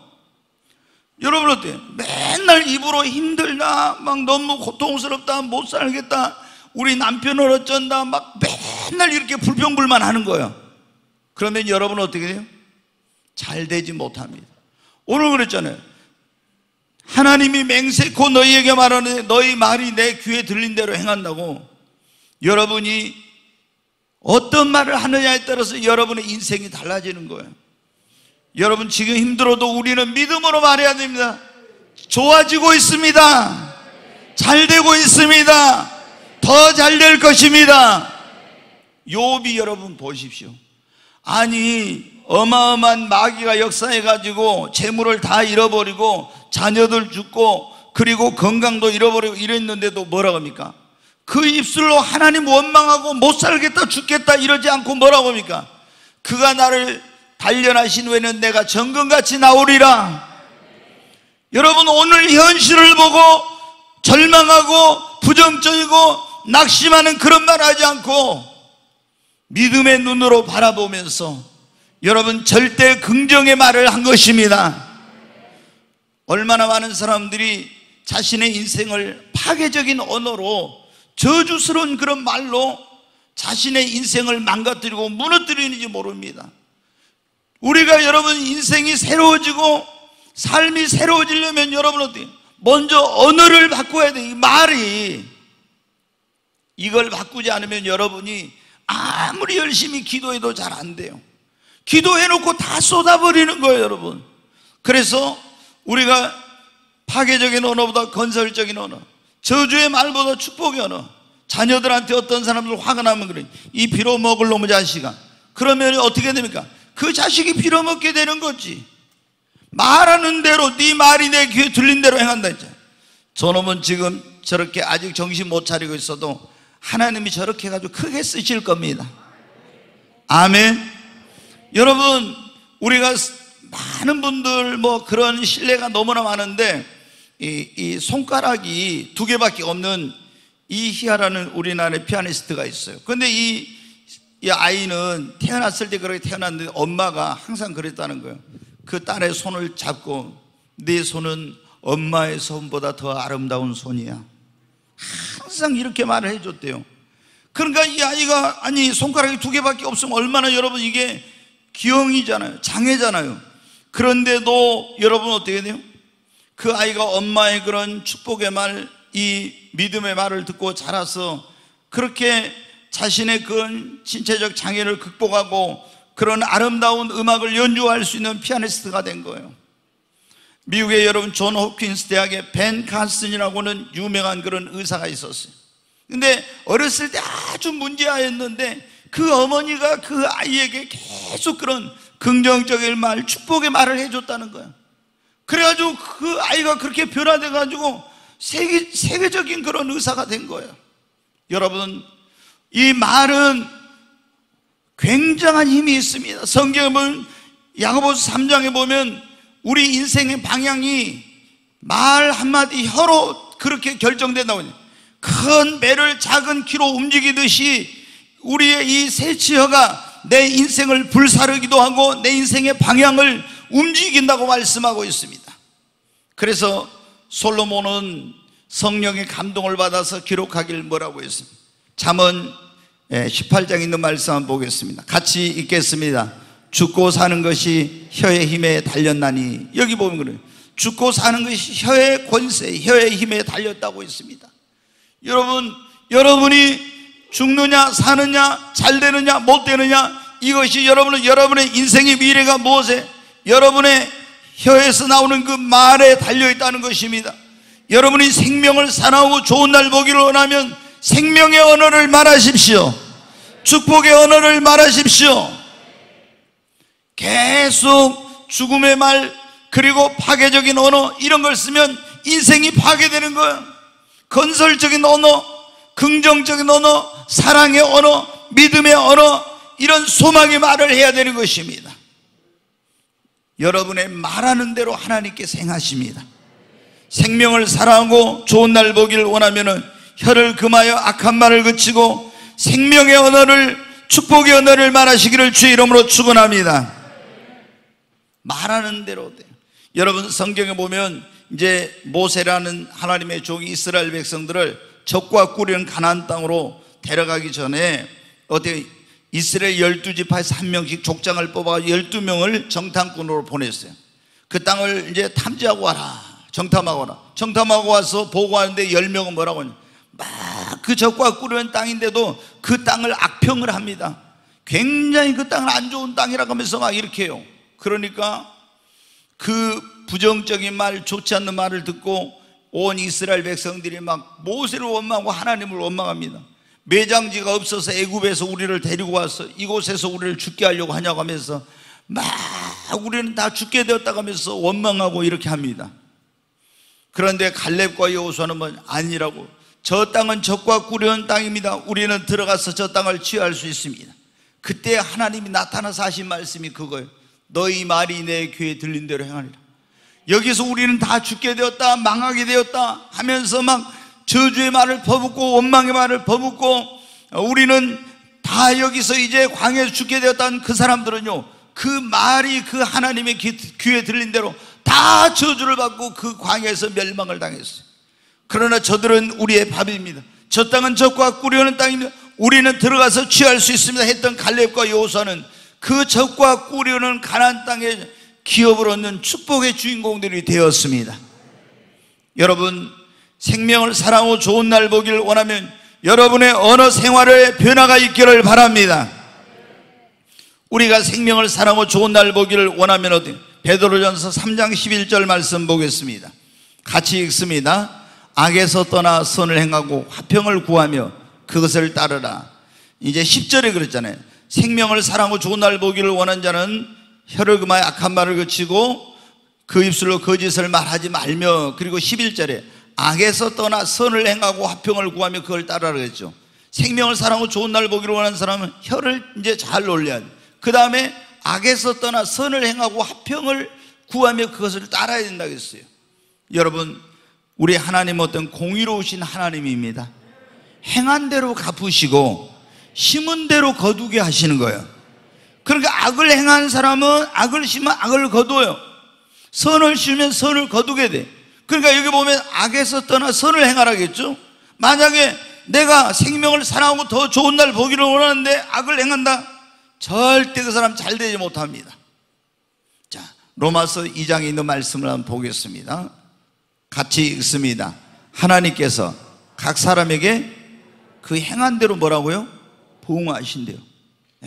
여러분 어때요? 맨날 입으로 힘들다, 막 너무 고통스럽다, 못 살겠다, 우리 남편을 어쩐다, 막 맨날 이렇게 불평불만 하는 거예요. 그러면 여러분은 어떻게 돼요? 잘 되지 못합니다. 오늘 그랬잖아요. 하나님이 맹세코 너희에게 말하는데 너희 말이 내 귀에 들린 대로 행한다고. 여러분이 어떤 말을 하느냐에 따라서 여러분의 인생이 달라지는 거예요. 여러분 지금 힘들어도 우리는 믿음으로 말해야 됩니다. 좋아지고 있습니다. 잘 되고 있습니다. 더 잘 될 것입니다. 욥이 여러분 보십시오. 아니 어마어마한 마귀가 역사해가지고 재물을 다 잃어버리고 자녀들 죽고 그리고 건강도 잃어버리고 이랬는데도 뭐라고 합니까? 그 입술로 하나님 원망하고 못 살겠다 죽겠다 이러지 않고 뭐라고 합니까? 그가 나를 단련하신 후에는 내가 정금같이 나오리라. 여러분 오늘 현실을 보고 절망하고 부정적이고 낙심하는 그런 말 하지 않고 믿음의 눈으로 바라보면서 여러분 절대 긍정의 말을 한 것입니다. 얼마나 많은 사람들이 자신의 인생을 파괴적인 언어로 저주스러운 그런 말로 자신의 인생을 망가뜨리고 무너뜨리는지 모릅니다. 우리가 여러분 인생이 새로워지고 삶이 새로워지려면 여러분 어때요? 먼저 언어를 바꿔야 돼. 이 말이 이걸 바꾸지 않으면 여러분이 아무리 열심히 기도해도 잘 안 돼요. 기도해놓고 다 쏟아버리는 거예요 여러분. 그래서 우리가 파괴적인 언어보다 건설적인 언어, 저주의 말보다 축복의 언어. 자녀들한테 어떤 사람들 화가 나면 그래, 이 빌어먹을 놈의 자식아. 그러면 어떻게 됩니까? 그 자식이 빌어먹게 되는 거지. 말하는 대로 네 말이 내 귀에 들린 대로 행한다 했잖아. 저놈은 지금 저렇게 아직 정신 못 차리고 있어도 하나님이 저렇게 해가지고 크게 쓰실 겁니다. 아멘. 여러분 우리가 많은 분들 뭐 그런 신뢰가 너무나 많은데 이 손가락이 2개밖에 없는 이희아라는 우리나라의 피아니스트가 있어요. 그런데 이 아이는 태어났을 때 그렇게 태어났는데 엄마가 항상 그랬다는 거예요. 그 딸의 손을 잡고 네 손은 엄마의 손보다 더 아름다운 손이야. 항상 이렇게 말을 해줬대요. 그러니까 이 아이가 아니 손가락이 2개밖에 없으면 얼마나 여러분 이게 기형이잖아요. 장애잖아요. 그런데도 여러분 어떻게 돼요? 그 아이가 엄마의 그런 축복의 말, 이 믿음의 말을 듣고 자라서 그렇게 자신의 그런 신체적 장애를 극복하고 그런 아름다운 음악을 연주할 수 있는 피아니스트가 된 거예요. 미국의 여러분 존 홉킨스 대학에 벤 카슨이라고는 유명한 그런 의사가 있었어요. 근데 어렸을 때 아주 문제아였는데 그 어머니가 그 아이에게 계속 그런 긍정적인 말, 축복의 말을 해줬다는 거예요. 그래가지고 그 아이가 그렇게 변화돼가지고 세계적인 그런 의사가 된 거예요. 여러분 이 말은 굉장한 힘이 있습니다. 성경을 야고보서 3장에 보면 우리 인생의 방향이 말 한마디 혀로 그렇게 결정된다고. 큰 배를 작은 키로 움직이듯이 우리의 이 새치혀가 내 인생을 불사르기도 하고 내 인생의 방향을 움직인다고 말씀하고 있습니다. 그래서 솔로몬은 성령의 감동을 받아서 기록하길 뭐라고 했습니다. 잠언 18장에 있는 말씀 한번 보겠습니다. 같이 읽겠습니다. 죽고 사는 것이 혀의 힘에 달렸나니. 여기 보면 그래요. 죽고 사는 것이 혀의 권세, 혀의 힘에 달렸다고 했습니다. 여러분이 죽느냐 사느냐 잘 되느냐 못 되느냐, 이것이 여러분의 인생의 미래가 무엇에, 여러분의 혀에서 나오는 그 말에 달려있다는 것입니다. 여러분이 생명을 사랑하고 좋은 날 보기를 원하면 생명의 언어를 말하십시오. 축복의 언어를 말하십시오. 계속 죽음의 말, 그리고 파괴적인 언어, 이런 걸 쓰면 인생이 파괴되는 거예요. 건설적인 언어, 긍정적인 언어, 사랑의 언어, 믿음의 언어, 이런 소망의 말을 해야 되는 것입니다. 여러분의 말하는 대로 하나님께서 행하십니다. 생명을 사랑하고 좋은 날 보기를 원하면 혀를 금하여 악한 말을 그치고 생명의 언어를, 축복의 언어를 말하시기를 주의 이름으로 축원합니다. 말하는 대로 돼요. 여러분 성경에 보면 이제 모세라는 하나님의 종이 이스라엘 백성들을 적과 꿀이는 가나안 땅으로 데려가기 전에 어떻게 이스라엘 12지파에서 한 명씩 족장을 뽑아 12명을 정탐꾼으로 보냈어요. 그 땅을 이제 탐지하고 와라, 정탐하고 와라. 정탐하고 와서 보고하는데 10명은 뭐라고 하냐, 막 그 적과 꿀이는 땅인데도 그 땅을 악평을 합니다. 굉장히 그 땅은 안 좋은 땅이라고 하면서 막 이렇게 해요. 그러니까 그 부정적인 말, 좋지 않는 말을 듣고 온 이스라엘 백성들이 막 모세를 원망하고 하나님을 원망합니다. 매장지가 없어서 애굽에서 우리를 데리고 와서 이곳에서 우리를 죽게 하려고 하냐고 하면서 막 우리는 다 죽게 되었다고 하면서 원망하고 이렇게 합니다. 그런데 갈렙과 여호수아는 뭐 아니라고, 저 땅은 적과 꿀이는 땅입니다. 우리는 들어가서 저 땅을 취할 수 있습니다. 그때 하나님이 나타나서 하신 말씀이 그거예요. 너희 말이 내 귀에 들린 대로 행하리라. 여기서 우리는 다 죽게 되었다, 망하게 되었다 하면서 막 저주의 말을 퍼붓고 원망의 말을 퍼붓고, 우리는 다 여기서 이제 광야에서 죽게 되었다는 그 사람들은요, 그 말이 그 하나님의 귀에 들린 대로 다 저주를 받고 그 광야에서 멸망을 당했어요. 그러나 저들은 우리의 밥입니다. 저 땅은 적과 꿀이는 땅입니다. 우리는 들어가서 취할 수 있습니다 했던 갈렙과 여호수아는 그 적과 꿀이는 가나안 땅에 기업을 얻는 축복의 주인공들이 되었습니다. 여러분 생명을 사랑하고 좋은 날 보기를 원하면 여러분의 언어 생활에 변화가 있기를 바랍니다. 우리가 생명을 사랑하고 좋은 날 보기를 원하면 어디? 베드로전서 3장 11절 말씀 보겠습니다. 같이 읽습니다. 악에서 떠나 선을 행하고 화평을 구하며 그것을 따르라. 이제 10절에 그랬잖아요. 생명을 사랑하고 좋은 날 보기를 원하는 자는 혀를 금하여 악한 말을 그치고 그 입술로 거짓을 말하지 말며, 그리고 11절에 악에서 떠나 선을 행하고 화평을 구하며 그걸 따르라 그랬죠. 생명을 사랑하고 좋은 날 보기를 원하는 사람은 혀를 이제 잘 놀려야 돼. 그 다음에 악에서 떠나 선을 행하고 화평을 구하며 그것을 따라야 된다고 했어요. 여러분 우리 하나님은 어떤 공의로우신 하나님입니다. 행한 대로 갚으시고 심은 대로 거두게 하시는 거예요. 그러니까 악을 행하는 사람은 악을 심으면 악을 거둬요. 선을 심으면 선을 거두게 돼. 그러니까 여기 보면 악에서 떠나 선을 행하라겠죠. 만약에 내가 생명을 사랑하고 더 좋은 날 보기를 원하는데 악을 행한다, 절대 그 사람 잘 되지 못합니다. 자, 로마서 2장에 있는 말씀을 한번 보겠습니다. 같이 읽습니다. 하나님께서 각 사람에게 그 행한 대로 뭐라고요? 보응하신대요.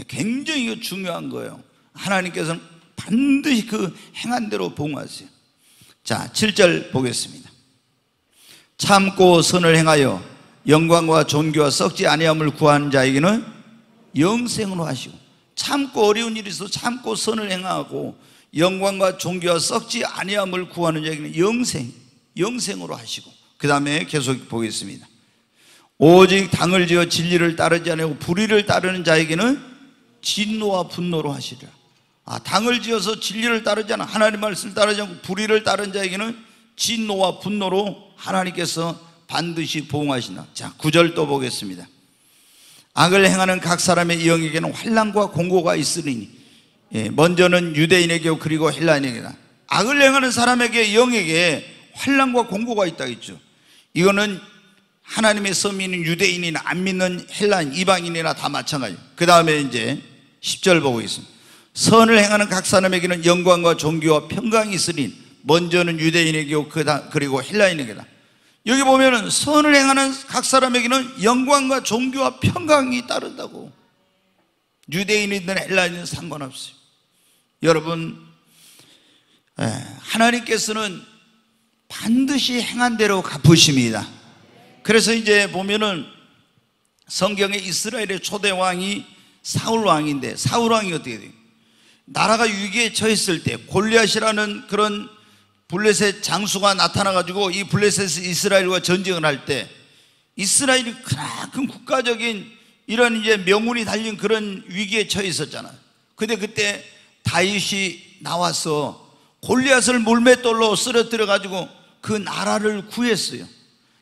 굉장히 이거 중요한 거예요. 하나님께서는 반드시 그 행한 대로 보응하세요. 자, 7절 보겠습니다. 참고 선을 행하여 영광과 존귀와 썩지 아니함을 구하는 자에게는 영생으로 하시고, 참고 어려운 일이 있어 참고 선을 행하고 영광과 존귀와 썩지 아니함을 구하는 자에게는 영생으로 하시고, 그 다음에 계속 보겠습니다. 오직 당을 지어 진리를 따르지 아니하고 불의를 따르는 자에게는 진노와 분노로 하시리라. 당을 지어서 진리를 따르지 않아, 하나님 말씀을 따르지 않고 불의를 따르는 자에게는 진노와 분노로 하나님께서 반드시 보응하신다. 자, 9절 또 보겠습니다. 악을 행하는 각 사람의 영에게는 환난과 공고가 있으리니, 먼저는 유대인에게 그리고 헬라인에게나. 악을 행하는 사람에게 영에게 환난과 공고가 있다 했죠. 이거는 하나님의 서민인 유대인이나 안 믿는 헬라인, 이방인이나 다 마찬가지예요. 그 다음에 이제 10절 보고 있습니다. 선을 행하는 각 사람에게는 영광과 존귀와 평강이 있으니, 먼저는 유대인에게 그리고 헬라인에게다. 여기 보면은 선을 행하는 각 사람에게는 영광과 존귀와 평강이 따른다고. 유대인이든 헬라인이든 상관없어요. 여러분, 하나님께서는 반드시 행한 대로 갚으십니다. 그래서 이제 보면은 성경에 이스라엘의 초대 왕이 사울 왕인데, 사울 왕이 어떻게 돼요? 나라가 위기에 처했을 때 골리앗이라는 그런 블레셋 장수가 나타나가지고 이 블레셋이 이스라엘과 전쟁을 할 때, 이스라엘이 크나큰 국가적인 이런 이제 명운이 달린 그런 위기에 처해 있었잖아요. 근데 그때 다윗이 나와서 골리앗을 물맷돌로 쓰러뜨려 가지고 그 나라를 구했어요.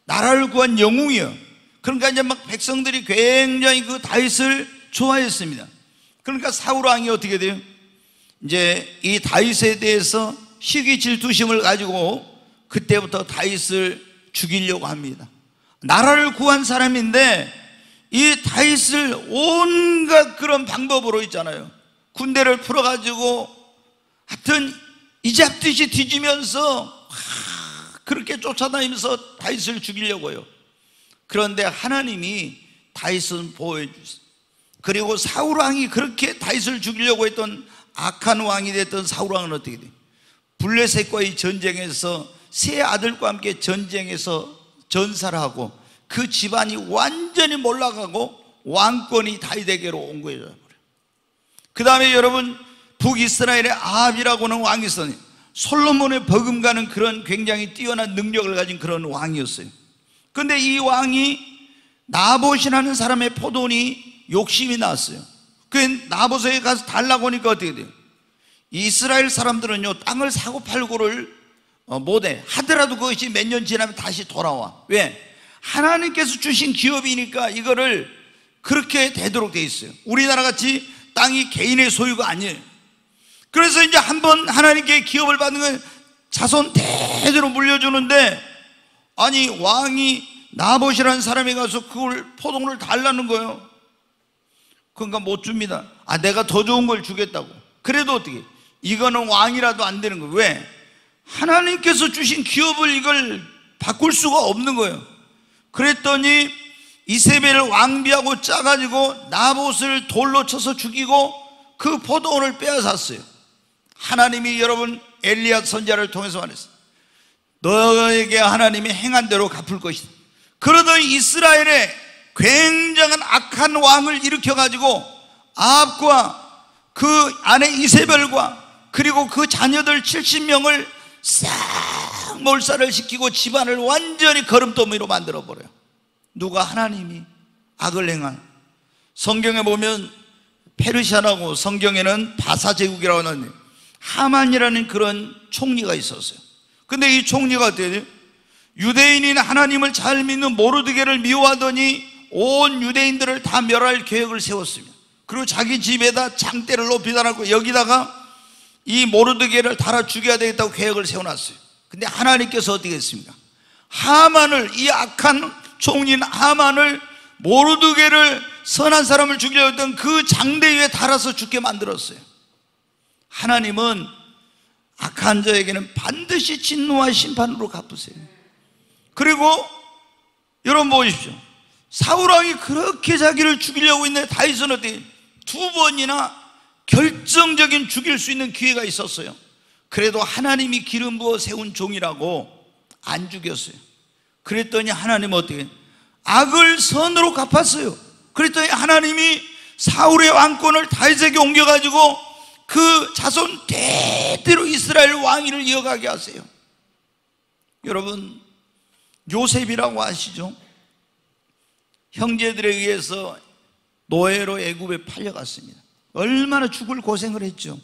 나라를 구한 영웅이요. 그러니까 이제 막 백성들이 굉장히 그 다윗을 좋아했습니다. 그러니까 사울 왕이 어떻게 돼요? 이제 이 다윗에 대해서 시기 질투심을 가지고 그때부터 다윗을 죽이려고 합니다. 나라를 구한 사람인데 이 다윗을 온갖 그런 방법으로 있잖아요. 군대를 풀어가지고 하여튼 이잡듯이 뒤지면서 그렇게 쫓아다니면서 다윗을 죽이려고 해요. 그런데 하나님이 다윗은 보호해 주세요. 그리고 사울 왕이 그렇게 다윗을 죽이려고 했던 악한 왕이 됐던 사울 왕은 어떻게 돼요? 블레셋과의 전쟁에서 세 아들과 함께 전쟁에서 전사를 하고 그 집안이 완전히 몰락하고 왕권이 다윗에게로 온 거예요. 그 다음에 여러분, 북이스라엘의 아합이라고 하는 왕이 있었어요. 솔로몬의 버금가는 그런 굉장히 뛰어난 능력을 가진 그런 왕이었어요. 그런데 이 왕이 나봇이라는 사람의 포도원이 욕심이 났어요. 그 나봇에게 가서 달라고 하니까 어떻게 돼요? 이스라엘 사람들은요, 땅을 사고 팔고를 못해. 하더라도 그것이 몇 년 지나면 다시 돌아와. 왜? 하나님께서 주신 기업이니까 이거를 그렇게 되도록 돼 있어요. 우리나라 같이 땅이 개인의 소유가 아니에요. 그래서 이제 한번 하나님께 기업을 받는 건 자손 대대로 물려주는데, 아니 왕이 나봇이라는 사람이 가서 그걸 포도원을 달라는 거예요. 그러니까 못 줍니다. 아, 내가 더 좋은 걸 주겠다고. 그래도 어떻게? 이거는 왕이라도 안 되는 거예요. 왜? 하나님께서 주신 기업을 이걸 바꿀 수가 없는 거예요. 그랬더니 이세벨을 왕비하고 짜가지고 나봇을 돌로 쳐서 죽이고 그 포도원을 빼앗았어요. 하나님이 여러분 엘리야 선지자를 통해서 말했어요. 너에게 하나님이 행한 대로 갚을 것이다. 그러더니 이스라엘에 굉장한 악한 왕을 일으켜가지고 아합과 그 아내 이세벨과 그리고 그 자녀들 70명을 싹 몰살을 시키고 집안을 완전히 거름더미로 만들어버려요. 누가? 하나님이. 악을 행한. 성경에 보면 페르시아라고, 성경에는 바사 제국이라고 하는 하만이라는 그런 총리가 있었어요. 근데 이 총리가 어떻게 돼요? 유대인인 하나님을 잘 믿는 모르드게를 미워하더니 온 유대인들을 다 멸할 계획을 세웠습니다. 그리고 자기 집에다 장대를 높이 달았고 여기다가 이 모르드게를 달아 죽여야 되겠다고 계획을 세워놨어요. 근데 하나님께서 어떻게 했습니까? 하만을, 이 악한 총리인 하만을, 모르드게를, 선한 사람을 죽이려고 했던 그 장대 위에 달아서 죽게 만들었어요. 하나님은 악한 자에게는 반드시 진노와 심판으로 갚으세요. 그리고 여러분 보십시오. 사울왕이 그렇게 자기를 죽이려고 했는데 다윗은 어떻게 두 번이나 결정적인 죽일 수 있는 기회가 있었어요. 그래도 하나님이 기름 부어 세운 종이라고 안 죽였어요. 그랬더니 하나님은 어떻게? 악을 선으로 갚았어요. 그랬더니 하나님이 사울의 왕권을 다윗에게 옮겨가지고 그 자손 대대로 이스라엘 왕위를 이어가게 하세요. 여러분, 요셉이라고 아시죠? 형제들에 의해서 노예로 애굽에 팔려갔습니다. 얼마나 죽을 고생을 했죠.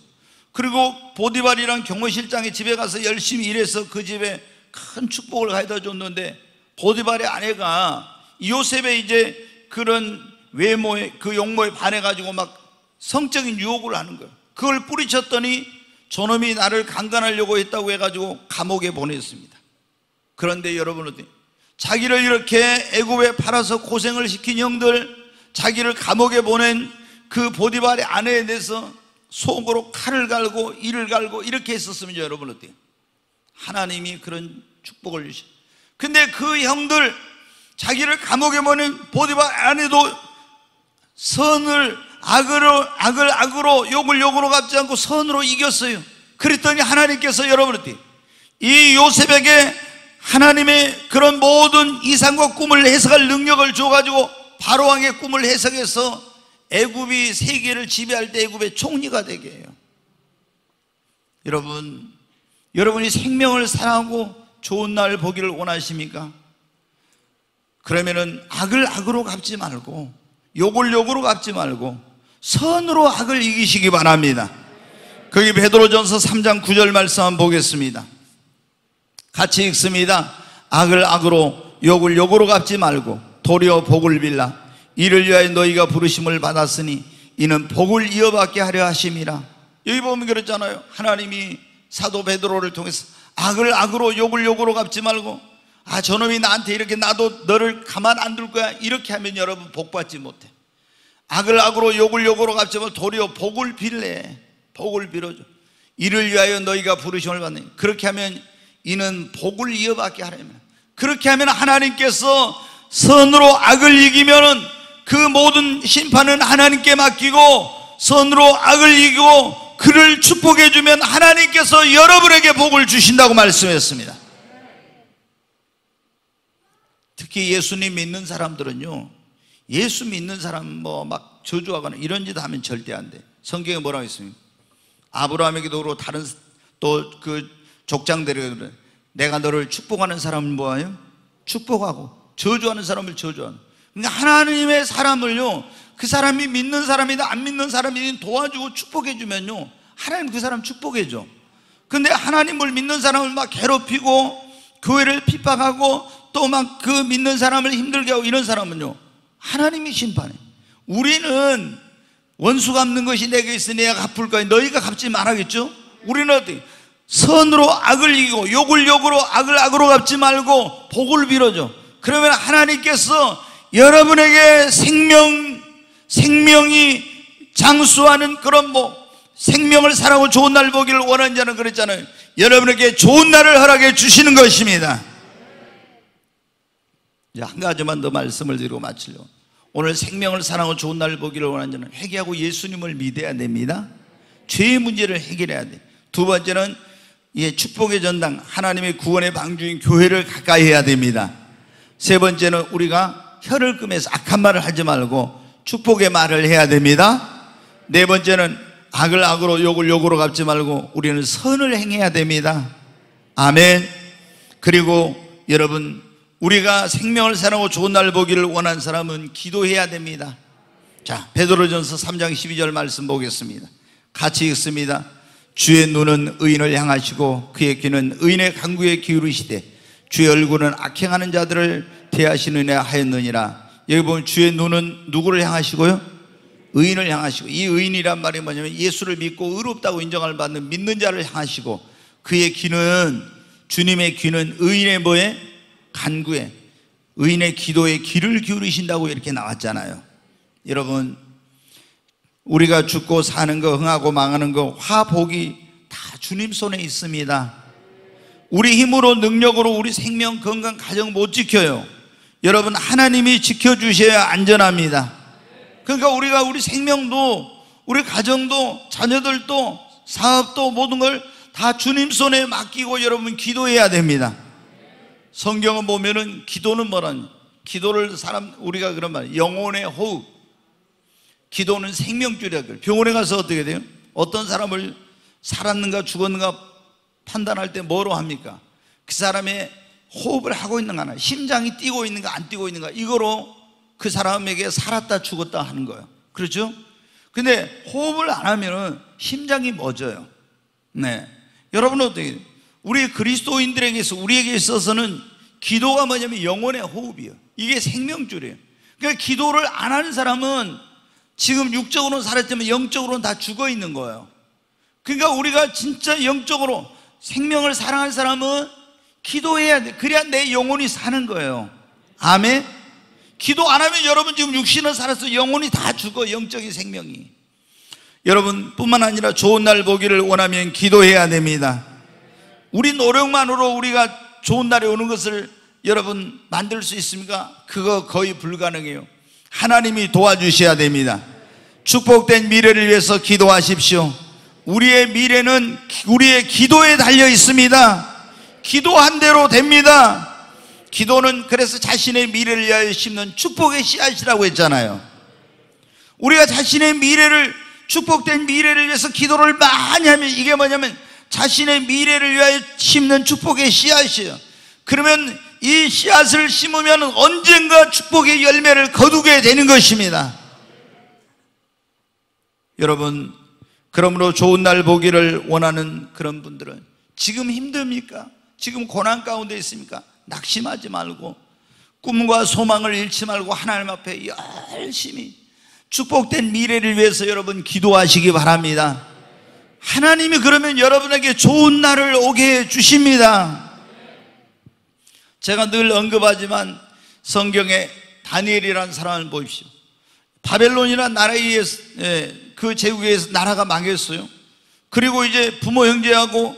그리고 보디발이랑 경호실장의 집에 가서 열심히 일해서 그 집에 큰 축복을 가져다 줬는데 보디발의 아내가 요셉의 이제 그런 외모에, 그 용모에 반해가지고 막 성적인 유혹을 하는 거예요. 그걸 뿌리쳤더니 저놈이 나를 강간하려고 했다고 해가지고 감옥에 보냈습니다. 그런데 여러분, 자기를 이렇게 애굽에 팔아서 고생을 시킨 형들, 자기를 감옥에 보낸 그 보디발의 아내에 대해서 속으로 칼을 갈고 이를 갈고 이렇게 했었으면 여러분 어때요? 하나님이 그런 축복을 주셔. 근데 그 형들, 자기를 감옥에 보낸 보디발 아내도 선을 악으로 욕을 욕으로 갚지 않고 선으로 이겼어요. 그랬더니 하나님께서 여러분 어때요? 이 요셉에게 하나님의 그런 모든 이상과 꿈을 해석할 능력을 줘가지고 바로왕의 꿈을 해석해서 애굽이 세계를 지배할 때 애굽의 총리가 되게 해요. 여러분이 생명을 사랑하고 좋은 날 보기를 원하십니까? 그러면은 악을 악으로 갚지 말고 욕을 욕으로 갚지 말고 선으로 악을 이기시기 바랍니다. 거기 베드로전서 3장 9절 말씀 한번 보겠습니다. 같이 읽습니다. 악을 악으로 욕을 욕으로 갚지 말고 도리어 복을 빌라. 이를 위하여 너희가 부르심을 받았으니 이는 복을 이어받게 하려 하심이라. 여기 보면 그랬잖아요. 하나님이 사도 베드로를 통해서 악을 악으로 욕을 욕으로 갚지 말고, 저놈이 나한테 이렇게 나도 너를 가만 안 둘 거야, 이렇게 하면 여러분 복 받지 못해. 악을 악으로 욕을 욕으로 갚지 말고 도리어 복을 빌래. 복을 빌어줘. 이를 위하여 너희가 부르심을 받네. 그렇게 하면 이는 복을 이어받게 하려면, 그렇게 하면 하나님께서 선으로 악을 이기면은 그 모든 심판은 하나님께 맡기고, 선으로 악을 이기고 그를 축복해 주면 하나님께서 여러분에게 복을 주신다고 말씀했습니다. 특히 예수님 믿는 사람들은요, 예수 믿는 사람 막 저주하거나 이런 짓 하면 절대 안 돼. 성경에 뭐라고 했습니까? 아브라함에게도 그렇고 다른 또 그 족장들에게 그래. 내가 너를 축복하는 사람은 뭐예요? 축복하고 저주하는 사람을 저주하는. 그러니까 하나님의 사람을요, 그 사람이 믿는 사람이든 안 믿는 사람이든 도와주고 축복해 주면요, 하나님 그 사람 축복해 줘. 근데 하나님을 믿는 사람을 막 괴롭히고 교회를 핍박하고 또 막 그 믿는 사람을 힘들게 하고 이런 사람은요, 하나님이 심판해. 우리는 원수 갚는 것이 내게 있으니 내가 갚을 거야. 너희가 갚지 말아겠죠? 우리는 어떻게? 선으로 악을 이기고 욕을 욕으로 악을 악으로 갚지 말고 복을 빌어줘. 그러면 하나님께서 여러분에게 생명이 장수하는 그런 생명을 사랑하고 좋은 날 보기를 원하는 자는 그랬잖아요. 여러분에게 좋은 날을 허락해 주시는 것입니다. 이제 한 가지만 더 말씀을 드리고 마치려고. 오늘 생명을 사랑하고 좋은 날을 보기를 원하는 자는 회개하고 예수님을 믿어야 됩니다. 죄의 문제를 해결해야 돼. 두 번째는 축복의 전당, 하나님의 구원의 방주인 교회를 가까이 해야 됩니다. 세 번째는 우리가 혀를 끄면서 악한 말을 하지 말고 축복의 말을 해야 됩니다. 네 번째는 악을 악으로 욕을 욕으로 갚지 말고 우리는 선을 행해야 됩니다. 아멘. 그리고 여러분, 우리가 생명을 사랑하고 좋은 날을 보기를 원하는 사람은 기도해야 됩니다. 자, 베드로전서 3장 12절 말씀 보겠습니다. 같이 읽습니다. 주의 눈은 의인을 향하시고 그의 귀는 의인의 간구에 기울이시되 주의 얼굴은 악행하는 자들을 대하시느냐 하였느니라. 여기 보면 주의 눈은 누구를 향하시고요? 의인을 향하시고, 이 의인이란 말이 뭐냐면 예수를 믿고 의롭다고 인정을 받는 믿는 자를 향하시고, 그의 귀는, 주님의 귀는 의인의 뭐에? 간구에, 의인의 기도에 귀를 기울이신다고 이렇게 나왔잖아요. 여러분, 우리가 죽고 사는 거, 흥하고 망하는 거, 화복이 다 주님 손에 있습니다. 우리 힘으로 능력으로 우리 생명, 건강, 가정 못 지켜요. 여러분, 하나님이 지켜주셔야 안전합니다. 그러니까 우리가 우리 생명도, 우리 가정도, 자녀들도, 사업도 모든 걸 다 주님 손에 맡기고 여러분 기도해야 됩니다. 성경을 보면은 기도는 뭐라니? 기도를 우리가 그런 말, 영혼의 호흡. 기도는 생명줄이라 그래요. 병원에 가서 어떻게 돼요? 어떤 사람을 살았는가 죽었는가 판단할 때 뭐로 합니까? 그 사람의 호흡을 하고 있는가, 하나, 심장이 뛰고 있는가 안 뛰고 있는가, 이거로 그 사람에게 살았다 죽었다 하는 거예요. 그렇죠? 근데 호흡을 안 하면은 심장이 멎어요. 네. 여러분은 어떻게 해요? 우리 그리스도인들에게서 우리에게 있어서는 기도가 뭐냐면 영혼의 호흡이에요. 이게 생명줄이에요. 그러니까 기도를 안 하는 사람은 지금 육적으로는 살았지만 영적으로는 다 죽어 있는 거예요. 그러니까 우리가 진짜 영적으로 생명을 사랑하는 사람은 기도해야 돼. 그래야 내 영혼이 사는 거예요. 아멘. 기도 안 하면 여러분 지금 육신은 살아서 영혼이 다 죽어. 영적인 생명이. 여러분 뿐만 아니라 좋은 날 보기를 원하면 기도해야 됩니다. 우리 노력만으로 우리가 좋은 날이 오는 것을 여러분 만들 수 있습니까? 그거 거의 불가능해요. 하나님이 도와주셔야 됩니다. 축복된 미래를 위해서 기도하십시오. 우리의 미래는 우리의 기도에 달려 있습니다. 기도한 대로 됩니다. 기도는 그래서 자신의 미래를 위하여 심는 축복의 씨앗이라고 했잖아요. 우리가 자신의 미래를, 축복된 미래를 위해서 기도를 많이 하면 이게 뭐냐면 자신의 미래를 위하여 심는 축복의 씨앗이에요. 그러면 이 씨앗을 심으면 언젠가 축복의 열매를 거두게 되는 것입니다. 여러분, 그러므로 좋은 날 보기를 원하는 그런 분들은 지금 힘듭니까? 지금 고난 가운데 있습니까? 낙심하지 말고 꿈과 소망을 잃지 말고 하나님 앞에 열심히 축복된 미래를 위해서 여러분 기도하시기 바랍니다. 하나님이 그러면 여러분에게 좋은 날을 오게 해 주십니다. 제가 늘 언급하지만 성경에 다니엘이라는 사람을 보십시오. 바벨론이라는 나라에 의해서, 그 제국에 의해서 나라가 망했어요. 그리고 이제 부모 형제하고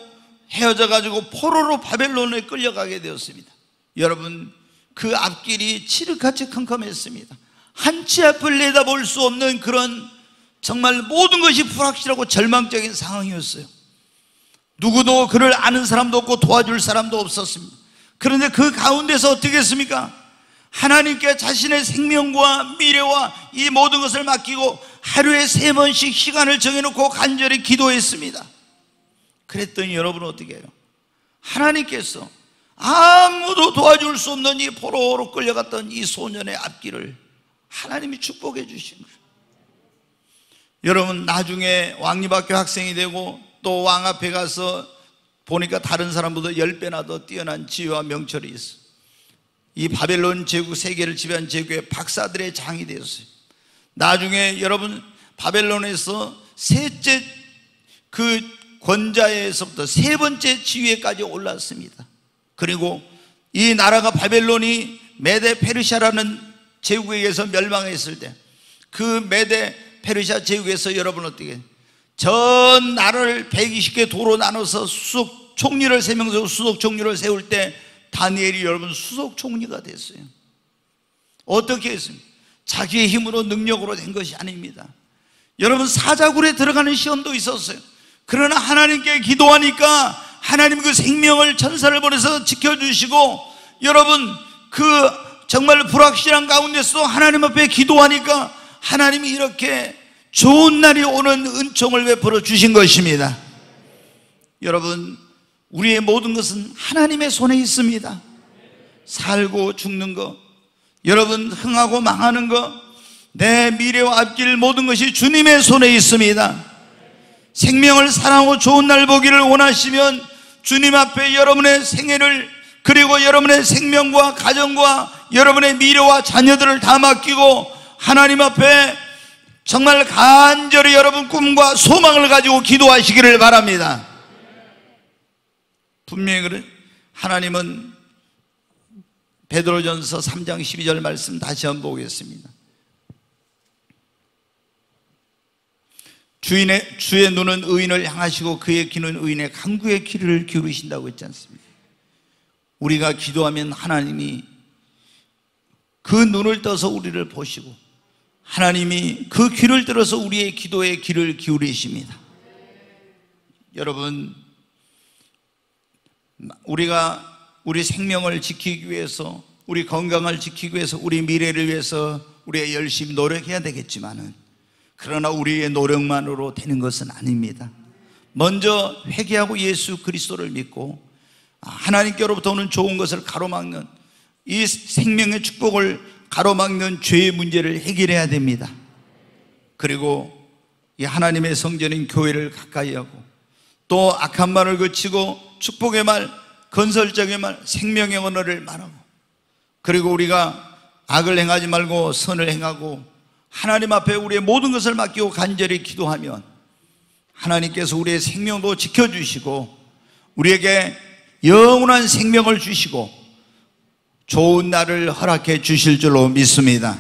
헤어져 가지고 포로로 바벨론에 끌려가게 되었습니다. 여러분, 그 앞길이 칠흑같이 컴컴했습니다. 한 치 앞을 내다볼 수 없는 그런 정말 모든 것이 불확실하고 절망적인 상황이었어요. 누구도 그를 아는 사람도 없고 도와줄 사람도 없었습니다. 그런데 그 가운데서 어떻게 했습니까? 하나님께 자신의 생명과 미래와 이 모든 것을 맡기고 하루에 3번씩 시간을 정해놓고 간절히 기도했습니다. 그랬더니 여러분은 어떻게 해요? 하나님께서 아무도 도와줄 수 없는 이 포로로 끌려갔던 이 소년의 앞길을 하나님이 축복해 주신 거예요. 여러분, 나중에 왕립학교 학생이 되고 또 왕 앞에 가서 보니까 다른 사람보다 10배나 더 뛰어난 지혜와 명철이 있어. 이 바벨론 제국, 세계를 지배한 제국의 박사들의 장이 되었어요. 나중에 여러분, 바벨론에서 셋째 그 권자에서부터 3번째 지위에까지 올랐습니다. 그리고 이 나라가 바벨론이 메데 페르시아라는 제국에 의해서 멸망했을 때 그 메데 페르시아 제국에서 여러분 어떻게 전 나라를 120개 도로 나눠서 수석 총리를 3명 세우고 수석 총리를 세울 때 다니엘이 여러분 수석 총리가 됐어요. 어떻게 했습니까? 자기의 힘으로 능력으로 된 것이 아닙니다. 여러분, 사자굴에 들어가는 시험도 있었어요. 그러나 하나님께 기도하니까 하나님 그 생명을 천사를 보내서 지켜주시고, 여러분 그 정말 불확실한 가운데서도 하나님 앞에 기도하니까 하나님이 이렇게 좋은 날이 오는 은총을 베풀어 주신 것입니다. 여러분, 우리의 모든 것은 하나님의 손에 있습니다. 살고 죽는 것, 여러분 흥하고 망하는 것, 내 미래와 앞길 모든 것이 주님의 손에 있습니다. 생명을 사랑하고 좋은 날 보기를 원하시면 주님 앞에 여러분의 생애를, 그리고 여러분의 생명과 가정과 여러분의 미래와 자녀들을 다 맡기고 하나님 앞에 정말 간절히 여러분 꿈과 소망을 가지고 기도하시기를 바랍니다. 분명히 그래. 하나님은 베드로전서 3장 12절 말씀 다시 한번 보겠습니다. 주의 눈은 의인을 향하시고 그의 귀는 의인의 간구의 귀를 기울이신다고 했지 않습니까? 우리가 기도하면 하나님이 그 눈을 떠서 우리를 보시고 하나님이 그 귀를 들어서 우리의 기도에 귀를 기울이십니다. 여러분, 우리가 우리 생명을 지키기 위해서, 우리 건강을 지키기 위해서, 우리 미래를 위해서 우리가 열심히 노력해야 되겠지만은, 그러나 우리의 노력만으로 되는 것은 아닙니다. 먼저 회개하고 예수 그리스도를 믿고 하나님께로부터 오는 좋은 것을 가로막는, 이 생명의 축복을 가로막는 죄의 문제를 해결해야 됩니다. 그리고 이 하나님의 성전인 교회를 가까이 하고 또 악한 말을 그치고 축복의 말, 건설적인 말, 생명의 언어를 말하고, 그리고 우리가 악을 행하지 말고 선을 행하고 하나님 앞에 우리의 모든 것을 맡기고 간절히 기도하면 하나님께서 우리의 생명도 지켜주시고 우리에게 영원한 생명을 주시고 좋은 날을 허락해 주실 줄로 믿습니다.